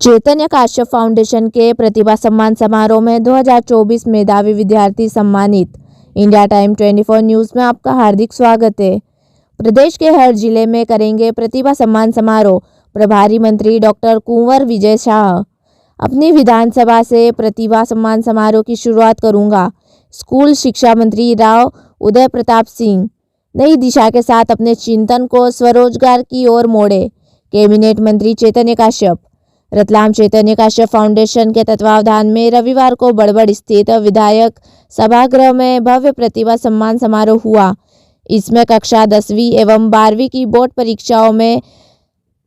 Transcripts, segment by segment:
चैतन्य Kashyap foundation के प्रतिभा सम्मान समारोह में 2024 मेधावी विद्यार्थी सम्मानित। इंडिया टाइम 24 न्यूज़ में आपका हार्दिक स्वागत है। प्रदेश के हर जिले में करेंगे प्रतिभा सम्मान समारोह। प्रभारी मंत्री डॉक्टर कुंवर विजय शाह। अपनी विधानसभा से प्रतिभा सम्मान समारोह की शुरुआत करूंगा। स्कूल शिक्षा मंत्री राव उदय प्रताप सिंह नई दिशा के साथ अपने चिंतन को स्वरोजगार की ओर मोड़े। कैबिनेट मंत्री चैतन्य काश्यप। रतलाम चैतन्य काश्यप फाउंडेशन के तत्वावधान में रविवार को बड़बड़ स्थित विधायक सभागृह में भव्य प्रतिभा सम्मान समारोह हुआ। इसमें कक्षा 10वीं एवं 12वीं की बोर्ड परीक्षाओं में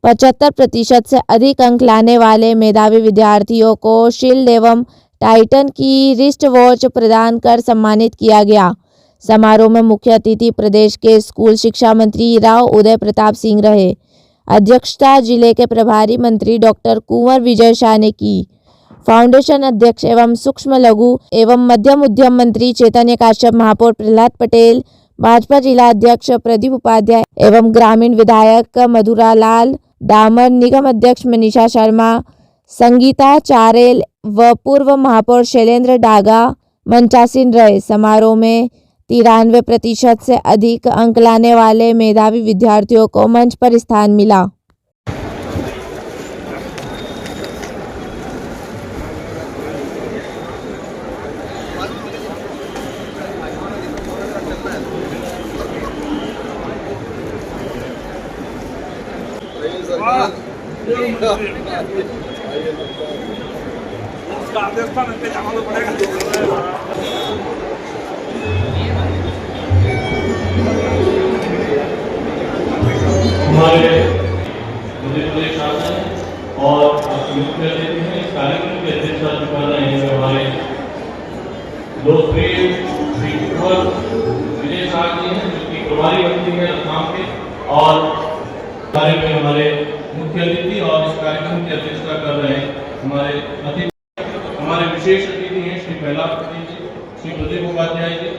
75% से अधिक अंक लाने वाले मेधावी विद्यार्थियों को शील्ड एवं टाइटन की रिस्ट वॉच प्रदान कर सम्मानित किया गया। समारोह में मुख्य अतिथि प्रदेश के स्कूल शिक्षा मंत्री राव उदय प्रताप सिंह रहे। अध्यक्षता जिले के प्रभारी मंत्री डॉक्टर कुंवर विजय शाह ने की। फाउंडेशन अध्यक्ष एवं सूक्ष्म लघु एवं मध्यम उद्यम मंत्री चैतन्य काश्यप, महापौर प्रहलाद पटेल, भाजपा जिला अध्यक्ष प्रदीप उपाध्याय एवं ग्रामीण विधायक मधुरा लाल डामर, निगम अध्यक्ष मनीषा शर्मा, संगीता चारेल व पूर्व महापौर शैलेंद्र डागा मंचासीन रहे। समारोह में 93% से अधिक अंक लाने वाले मेधावी विद्यार्थियों को मंच पर स्थान मिला। हमारे मध्य प्रदेश शासन और मुख्य अतिथि हैं। इस कार्यक्रम की अध्यक्षता कर रहे हैं हमारे लोकप्रिय श्री कुंवर विजय शाह जी हैं, जो कि प्रभारी मंत्री हैं रतलाम के, और कार्यक्रम में हमारे मुख्य अतिथि और इस कार्यक्रम की अध्यक्षता कर रहे हैं हमारे विशेष अतिथि हैं श्री प्रहलाद पटेल जी, श्री प्रदीप उपाध्याय जी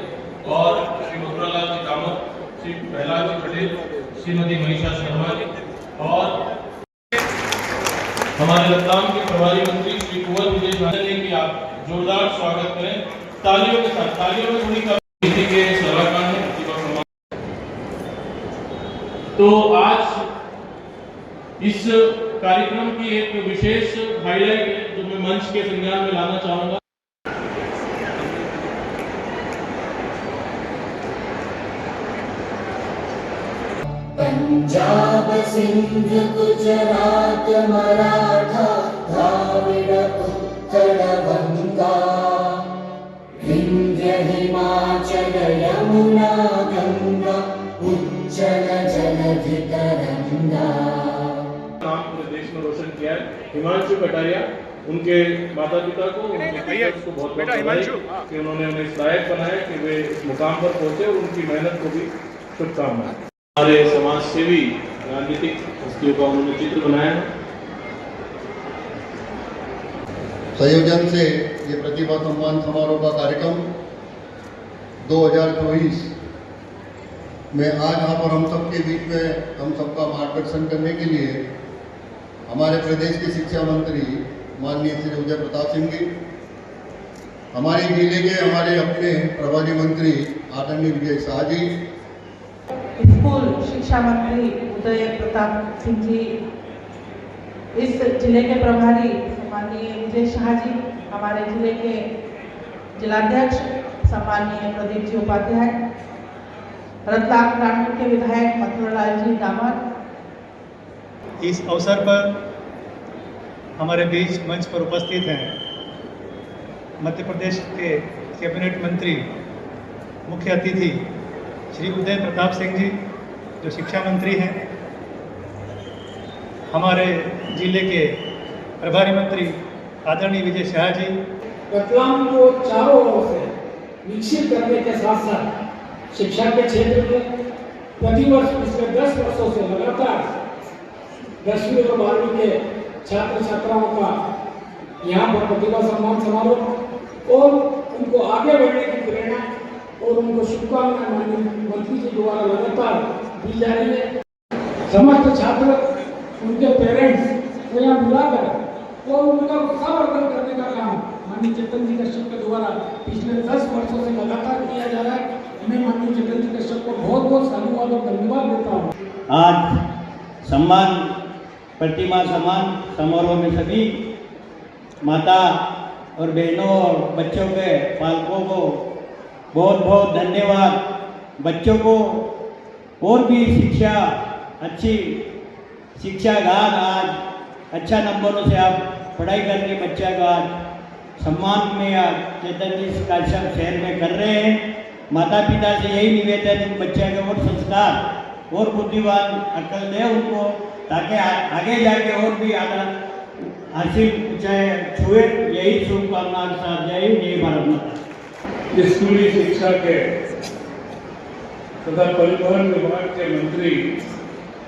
और श्री मधुरा लाल जी कामत, श्री प्रहलाद जी पटेल, श्रीमती मनीषा शर्मा जी और हमारे रतलाम के प्रभारी मंत्री श्री कुंवर विजय शाह ने कि आप जोरदार स्वागत करें तालियों के साथ। तालियों में थोड़ी किसी के सलाहकार है प्रतिभा सम्मान। तो आज इस कार्यक्रम की एक विशेष हाईलाइट है जो मैं मंच के संज्ञान में लाना चाहूंगा। पंजाब सिंध गुजरात मराठा द्राविड उत्कल बंगा विंध्य हिमाचल यमुना गंगा उज्जल जलधि तरंगा। नाम पूरे देश में रोशन किया है। हिमांशु कटारिया, उनके माता पिता को, उनके टीचर्स को बहुत बधाई कि उन्होंने उन्हें इस लायक बनाया कि वे इस मुकाम पर पहुंचे, और उनकी मेहनत को भी शुभकामनाएं। हमारे समाज सेवी राजनीतिक हस्तियों का उन्होंने चित्र बनाया है। संयोजन से ये प्रतिभा सम्मान समारोह का कार्यक्रम 2024 में आज यहाँ पर हम सबके बीच में हम सबका मार्गदर्शन करने के लिए हमारे प्रदेश के शिक्षा मंत्री माननीय श्री उदय प्रताप सिंह जी, हमारे जिले के हमारे अपने प्रभारी मंत्री आदरणीय विजय शाह जी, स्कूल शिक्षा मंत्री उदय प्रताप सिंह जी, इस जिले के प्रभारी सम्माननीय विजय शाह जी, हमारे जिले के जिलाध्यक्ष सम्माननीय प्रदीप जी उपाध्याय, रतलाम ग्रामीण के विधायक मधुरा लाल जी डामर। इस अवसर पर हमारे बीच मंच पर उपस्थित हैं मध्य प्रदेश के कैबिनेट मंत्री मुख्य अतिथि श्री उदय प्रताप सिंह जी, जो शिक्षा मंत्री हैं, हमारे जिले के प्रभारी मंत्री आदरणीय विजय शाह जी। रतलाम को चारों ओर से विकसित करने के साथ साथ शिक्षा के क्षेत्र में प्रतिवर्ष पिछले 10 वर्षों से लगातार 10वीं और 12वीं के छात्र छात्राओं का यहाँ पर प्रतिभा सम्मान समारोह और उनको आगे बढ़ने की प्रेरणा और उनको शुभकामनाएं माननीय मंत्री जी द्वारा लगातार दी जा रही है। समस्त छात्र उनके पेरेंट्स को यहाँ बुलाकर और उनका उत्साहवर्धन करने का काम माननीय चेतन जी कश्यप के द्वारा पिछले 10 वर्षों से लगातार किया जा रहा है। मैं माननीय चेतन जी कश्यप को बहुत बहुत साधुवाद और धन्यवाद देता हूँ। आज सम्मान प्रतिमा सम्मान समारोह में सभी माता और बहनों और बच्चों के पालकों को बहुत बहुत धन्यवाद। बच्चों को और भी शिक्षा, अच्छी शिक्षा दान, आज अच्छा नंबरों से आप पढ़ाई करके बच्चा का आज सम्मान में आज चेतन जी कश्यप शहर में कर रहे हैं। माता पिता से यही निवेदन है बच्चे के और संस्कार और बुद्धिमान अकल दे उनको, ताकि आगे जाके और भी हासिल चाहे छुए। यही शुभकामना के साथ जय हिंद, जय भारत माता। स्कूली शिक्षा के तथा परिवहन विभाग के मंत्री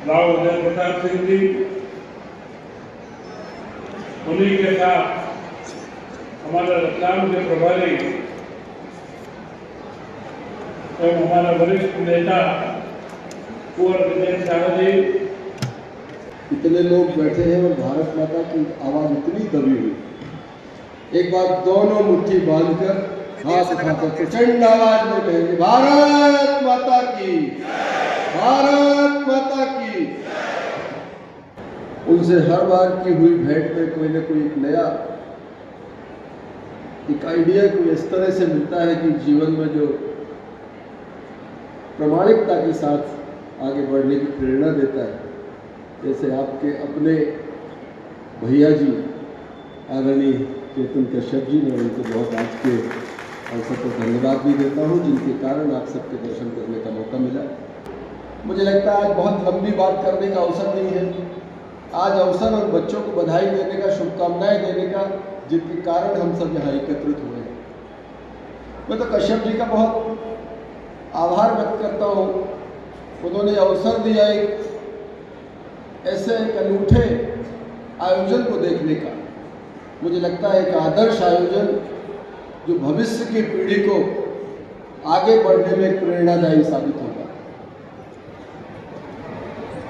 राव उदय प्रताप सिंह जी, उन्हीं के साथ हमारे रतलाम के प्रभारी एवं हमारा वरिष्ठ नेता कुंवर विजय शाह जी, इतने लोग बैठे हैं और भारत माता की आवाज इतनी दबी हुई। एक बार दोनों मुट्ठी बांधकर हाथ उठाकर प्रचंड आवाज में कहेंगे भारत माता की, भारत माता की। उनसे हर बार की हुई भेंट में कोई ना कोई एक नया एक आइडिया कोई इस तरह से मिलता है कि जीवन में जो प्रामाणिकता के साथ आगे बढ़ने की प्रेरणा देता है। जैसे आपके अपने भैया जी आदरणीय चेतन कश्यप जी, मैं उनको बहुत आज के अवसर पर धन्यवाद भी देता हूँ, जिनके कारण आप सबके दर्शन करने का मौका मिला। मुझे लगता है आज बहुत लंबी बात करने का अवसर नहीं है। आज अवसर और बच्चों को बधाई देने का, शुभकामनाएं देने का, जिनके कारण हम सब यहाँ एकत्रित हुए हैं। मैं तो कश्यप जी का बहुत आभार व्यक्त करता हूँ। उन्होंने अवसर दिया एक ऐसे एक अनूठे आयोजन को देखने का। मुझे लगता है एक आदर्श आयोजन जो भविष्य की पीढ़ी को आगे बढ़ने में प्रेरणादायी साबित होगा।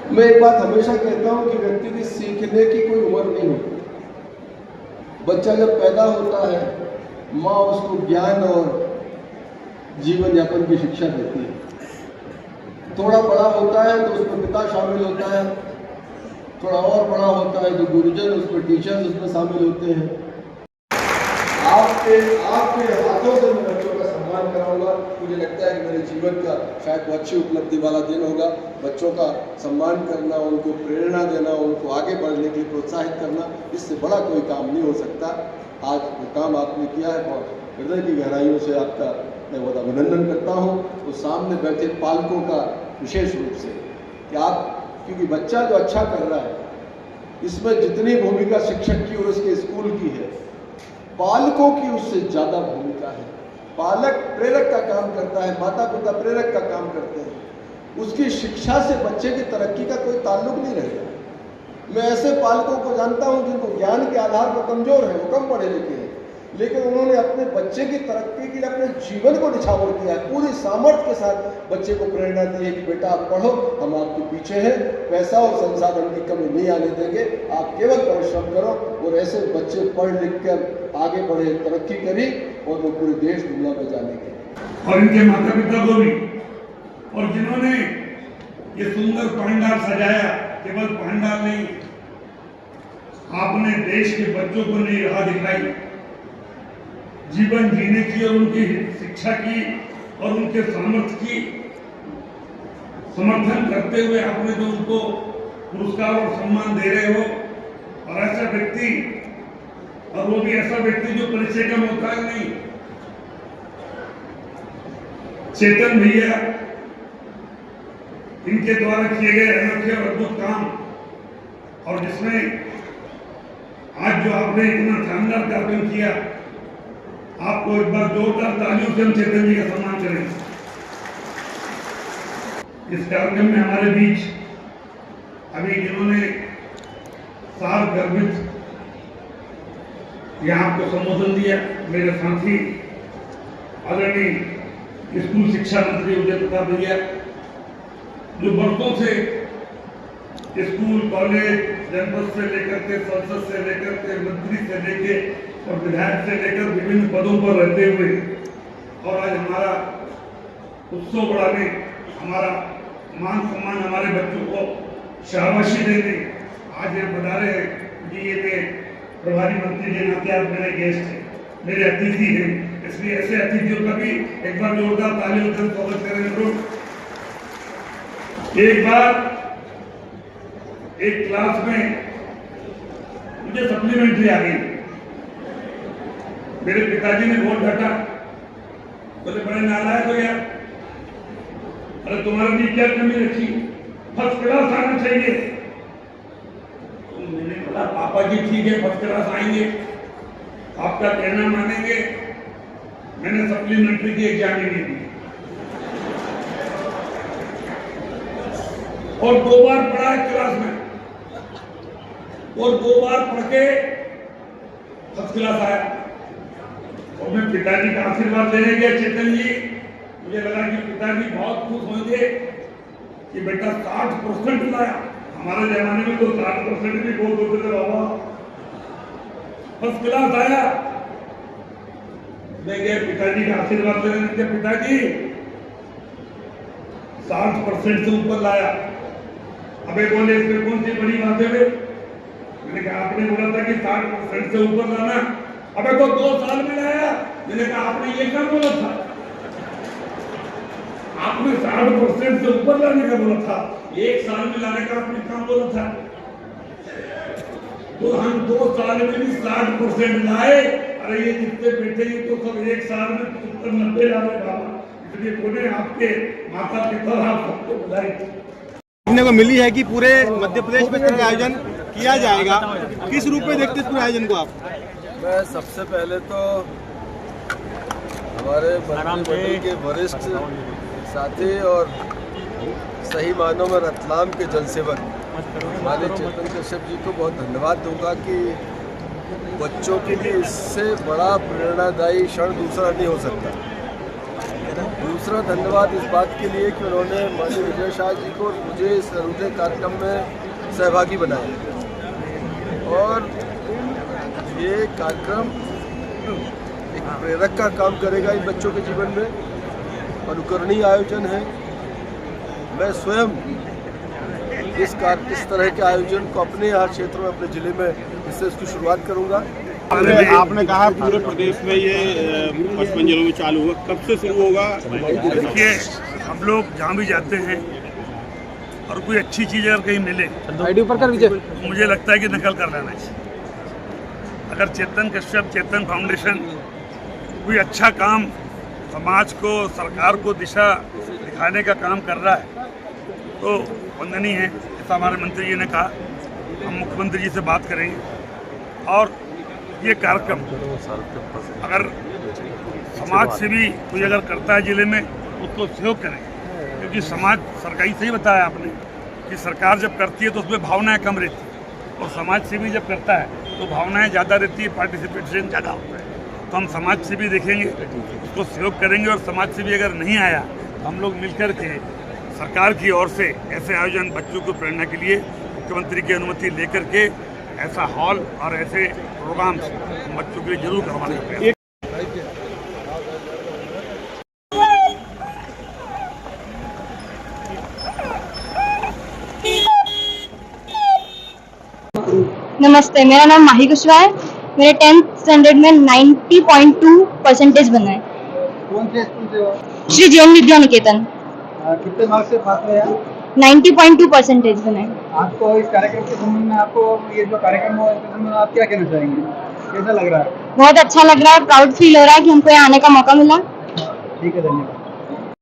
मैं एक बात हमेशा कहता हूं कि व्यक्ति की सीखने की कोई उम्र नहीं होती। बच्चा जब पैदा होता है, माँ उसको ज्ञान और जीवन यापन की शिक्षा देती है। थोड़ा बड़ा होता है तो उसमें पिता शामिल होता है, थोड़ा और बड़ा होता है तो गुरुजन, उसमें टीचर्स उसमें शामिल होते हैं। आपके हाथों से मैं बच्चों का सम्मान कराऊंगा। मुझे लगता है कि मेरे जीवन का शायद वो अच्छी उपलब्धि वाला दिन होगा। बच्चों का सम्मान करना, उनको प्रेरणा देना, उनको आगे बढ़ने के लिए प्रोत्साहित करना, इससे बड़ा कोई काम नहीं हो सकता। आज वो काम आपने किया है, बहुत हृदय की गहराइयों से आपका मैं बहुत अभिनंदन करता हूँ। और सामने बैठे पालकों का विशेष रूप से कि आप, क्योंकि बच्चा जो अच्छा कर रहा है, इसमें जितनी भूमिका शिक्षक की और उसके स्कूल की है, पालकों की उससे ज़्यादा भूमिका है। पालक प्रेरक का काम करता है, माता पिता प्रेरक का काम करते हैं। उसकी शिक्षा से बच्चे की तरक्की का कोई ताल्लुक नहीं रहेगा। मैं ऐसे पालकों को जानता हूं जिनको ज्ञान के आधार पर कमजोर है, वो कम पढ़े लिखे हैं, लेकिन उन्होंने अपने बच्चे की तरक्की के लिए अपने जीवन को निछावर किया है। पूरी सामर्थ्य के साथ बच्चे को प्रेरणा दी है कि बेटा आप पढ़ो, हम आपके पीछे हैं, पैसा और संसाधन की कमी नहीं आने देंगे, आप केवल परिश्रम करो। और ऐसे बच्चे पढ़ लिख कर आगे बढ़े, तरक्की करी और वो पूरे देश दुनिया में जानेंगे। और इनके माता पिता को भी, और जिन्होंने ये सुंदर पंडाल सजाया, केवल पंडाल नहीं, आपने देश के बच्चों को नई राह दिखाई, जीवन जीने की और उनकी शिक्षा की और उनके सामर्थ्य की समर्थन करते हुए आपने जो उनको पुरस्कार और सम्मान दे रहे हो। और ऐसा व्यक्ति, और वो भी ऐसा व्यक्ति जो परिचय का मोहताज नहीं, चेतन भैया, इनके द्वारा किए गए अनोखे और अद्भुत काम, और जिसमें आज जो आपने इतना शानदार कार्यक्रम किया, आपको एक बार जोरदार तालियों से हम चेतन जी का सम्मान करें। इस कार्यक्रम में हमारे बीच अभी जिन्होंने साल गर्भित यहाँ आपको संबोधन दिया, मेरे साथी आदरणीय स्कूल शिक्षा मंत्री उदय प्रताप भैया, जो बरसों से स्कूल, कॉलेज, जनपद से लेकर के संसद से लेकर के मंत्री से लेकर और विधायक से लेकर विभिन्न पदों पर रहते हुए और आज हमारा उत्सव बढ़ाने, हमारा मान सम्मान, हमारे बच्चों को शाबाशी देने आज ये बता रहे हैं कि ये मैं प्रभारी मंत्री के नाते आप मेरे गेस्ट हैं, मेरे अतिथि हैं, इसलिए ऐसे अतिथियों का भी एक बार जोरदार तालियों से स्वागत करें लोग। एक बार एक क्लास में मुझे सप्लीमेंट्री आ गई, मेरे पिताजी ने बहुत डांटा, बोले बड़े नालायक हो यार, अरे तुम्हारे लिए क्या कमी रखी, फर्स्ट क्लास आना चाहिए। तो मैंने बोला पापा जी ठीक है फर्स्ट क्लास आएंगे, आपका कहना मानेंगे। मैंने सप्लीमेंट्री की एग्जाम ही नहीं दी और 2 बार पढ़ा है क्लास में और 2 बार पढ़ के फर्स्ट क्लास आया। और मैं पिताजी का आशीर्वाद लेने गया चेतन जी, मुझे लगा कि पिताजी बहुत खुश होंगे कि बेटा 60% लाया। हमारे जमाने में तो 60% भी बहुत होते थे बाबा। फर्स्ट क्लास आया, मैं गया पिताजी का आशीर्वाद लेने के, पिताजी 60% से ऊपर लाया। अबे बोले इसमें कौन सी बड़ी बात है? मैंने कहा आपने बोला था कि 60% से ऊपर लाना, अबे तो 2 साल में लाया। मैंने कहा आपने ये क्या बोला था? आपने 60% से ऊपर लाने का बोला था, 1 साल में लाने का आपने क्या बोला था? तो हम 2 साल में भी 60% लाए। अरे ये जितने बैठे हैं तो सब 1 साल में 70-90 लाए बाबा। इसलिए बोले आपके माता पिता आप सबको बधाई। देखने को मिली है कि पूरे मध्य प्रदेश में इसका आयोजन किया जाएगा, किस रूप में देखते हैं पूरे आयोजन को आप? मैं सबसे पहले तो हमारे मंत्रिमंडल के वरिष्ठ साथी और सही मानों में रतलाम के जनसेवक माननीय चेतन कश्यप जी को बहुत धन्यवाद दूंगा कि बच्चों के लिए इससे बड़ा प्रेरणादायी क्षण दूसरा नहीं हो सकता। दूसरा धन्यवाद इस बात के लिए कि उन्होंने माननीय विजय शाह जी को मुझे इस अरुणोदय कार्यक्रम में सहभागी बनाया और ये कार्यक्रम एक प्रेरक का काम करेगा इन बच्चों के जीवन में। अनुकरणीय आयोजन है। मैं स्वयं इस तरह के आयोजन को अपने यहाँ क्षेत्र में, अपने जिले में इससे इसकी शुरुआत करूँगा। आपने कहा पूरे प्रदेश में ये 55 जिलों में चालू हुआ, कब से शुरू होगा? देखिए हम लोग जहाँ भी जाते हैं और कोई अच्छी चीज़ अगर कहीं मिले तो मुझे लगता है कि नकल कर लेना चाहिए। अगर चेतन कश्यप चेतन फाउंडेशन कोई अच्छा काम समाज को, सरकार को दिशा दिखाने का काम कर रहा है तो वंदनीय है। ऐसा हमारे मंत्री जी ने कहा, हम मुख्यमंत्री जी से बात करेंगे और ये कार्यक्रम अगर समाज से भी कोई अगर करता है जिले में उसको सहयोग करेंगे, क्योंकि समाज सरकारी सही बताया आपने कि सरकार जब करती है तो उसमें भावनाएं कम रहती है और समाज से भी जब करता है तो भावनाएं ज़्यादा रहती है, पार्टिसिपेशन ज़्यादा होता है। तो हम समाज से भी देखेंगे, उसको सहयोग करेंगे और समाज से भी अगर नहीं आया तो हम लोग मिलकर के सरकार की ओर से ऐसे आयोजन बच्चों को प्रेरणा के लिए मुख्यमंत्री की अनुमति लेकर के ऐसा हॉल और ऐसे प्रोग्राम बच्चों के लिए जरूर करवाने का प्रयास। नमस्ते, मेरा नाम माही कुशवाहा है। मेरे 10th स्टैंडर्ड में 90.2% बना है। कौन से स्कूल से हो? श्री जैन विद्या निकेतन। कितने मार्क्स से पास हुए आप? 90.2% बना है। आपको इस कार्यक्रम के संबंध में, आपको ये जो कार्यक्रम हो इसके संबंध में आप क्या कहना चाहेंगे? कैसा लग रहा है? बहुत अच्छा लग रहा है, प्राउड फील हो रहा है कि हमको यहाँ आने का मौका मिला। ठीक है, धन्यवाद।